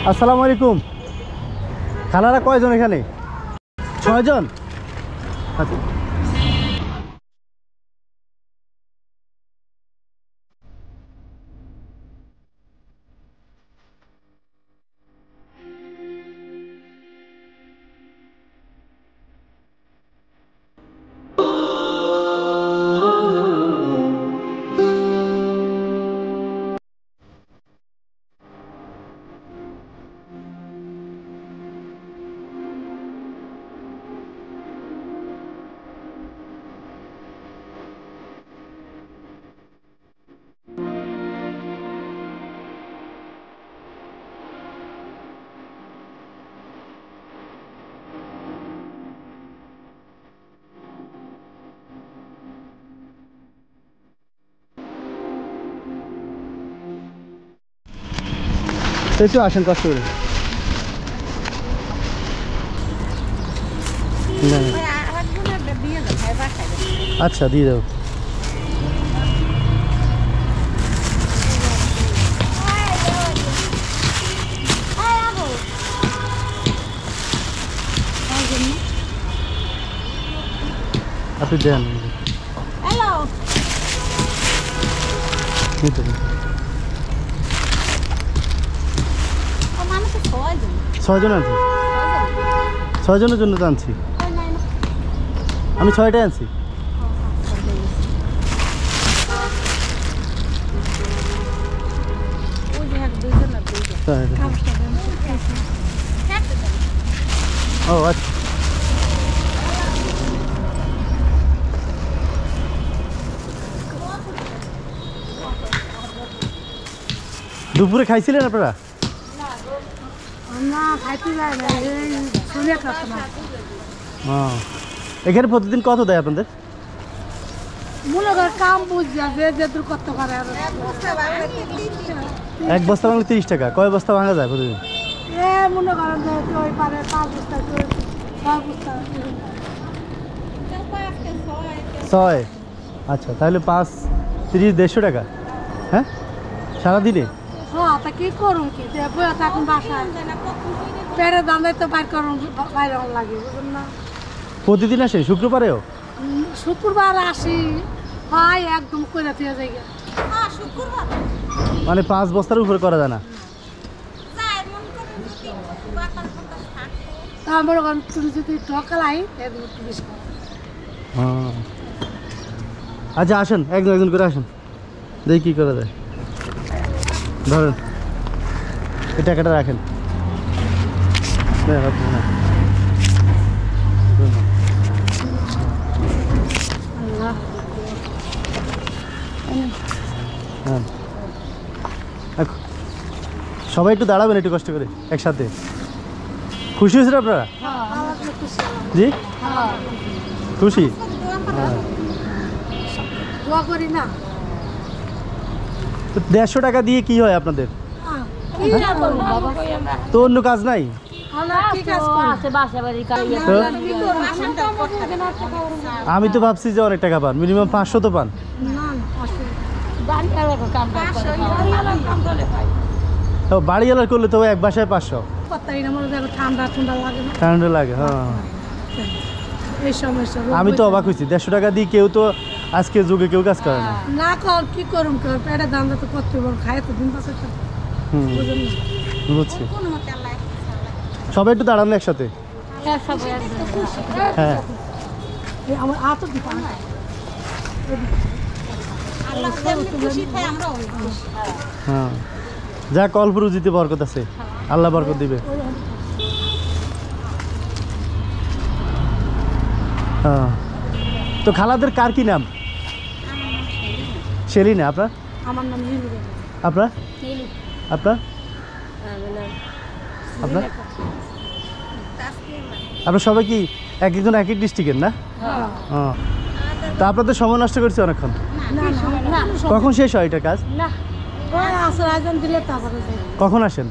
আসসালামু আলাইকুম। খালারা কয়জন এখানে? 6 জন। আচ্ছা একটু আসেন কষ্ট করে। আচ্ছা দিয়ে দাও। আপনি দেন। হ্যালো, 6 জন আনছি। 6 জনের জন্য তো আনছি আমি। 6টাই আনছি। ও আচ্ছা দুপুরে খাইছিলেন আপনারা? এখানে প্রতিদিন কত দেয় আপনাদের? এক বস্তা ভাঙলে 30 টাকা। কয় বস্তা ভাঙা যায় প্রতিদিন? 6। আচ্ছা তাহলে 5 30 150 টাকা। হ্যাঁ সারাদিনে? কি করুন কি এখন বাসায় পেড়ে দান্দায় তো বাইর করুন বাইরে লাগে বুঝুন না। প্রতিদিন আসে? শুক্রবারেও? শুক্রবার আসি হয় একদম করে দিয়ে যাই। শুক্রবার মানে 5 বস্তার উপরে করা যায় না? তারপরে তুমি যদি ঠকালাই একটু বেশি। আচ্ছা আসেন একজন একজন করে আসেন, দেখি কী করা যায়। ধরেন এই টাকাটা রাখেন। সবাই একটু দাঁড়াবেন একটু কষ্ট করে একসাথে। খুশি হয়েছেন আপনারা? জি খুশি। তো 150 টাকা দিয়ে কি হয় আপনাদের? তো অন্য কাজ নাই? আমি তো ভাবছি যে অনেক টাকা পান, মিনিমাম 500 তো পান। বাড়িওয়ালার করলে তো এক বাসায় 500। ঠান্ডা লাগে। হ্যাঁ আমি তো অবাক হয়েছি, 150 টাকা দিয়ে কেউ তো আজকে যুগে কেউ কাজ করে না। না কি করুম পেটে দাম তো করতে খায় তো দিন পাশে। বুঝছি। সবাই একটু দাঁড়ান একসাথে। হ্যাঁ হ্যাঁ যা অল্প রুজিতে বরকত আছে, আল্লাহ বরকত দিবে। হ্যাঁ তো খালাদের কার কি নাম? সেলিনা। আপনার? আমার নাম আপনার? আপনার? আপনার? আপনার সবাই কি এক একজন এক এক ডিস্ট্রিক্টের না? হ্যাঁ। তা আপনাদের সময় নষ্ট করছে অনেকক্ষণ। কখন শেষ হয় এটা কাজ? কখন আসেন?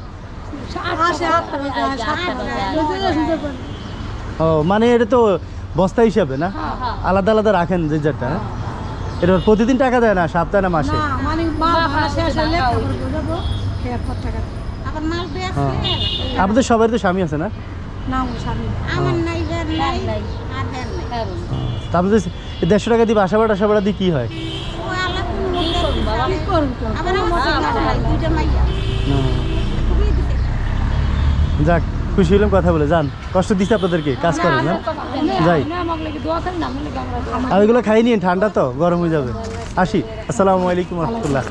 ও মানে এটা তো বস্তা হিসাবে না, আলাদা আলাদা রাখেন যে যেটা। এটা প্রতিদিন টাকা দেয় না, সপ্তাহে না মাসে? আবার মাল হ্যাঁ বেচলে আপনাদের সবাই তো স্বামী আছে না? না আমার স্বামী আমার নাই বের নাই আর বের নাই তা আপনাদের এই 150 টাকা দিয়ে বাসা ভাড়া দিয়ে কি হয়? ও আল্লাহ কোন মুখ বাবা কি করুন তো আবার আমার ছেলে নাই দুইটা মাইয়া খুবই দিছে যাক খুশি হলাম কথা বলে, যান। কষ্ট দিচ্ছে আপনাদেরকে, কাজ করেন না? যাই। আর ওইগুলো খাই নিন, ঠান্ডা তো, গরম হয়ে যাবে। আসি। আসসালামু আলাইকুম রহমতুল্লাহ।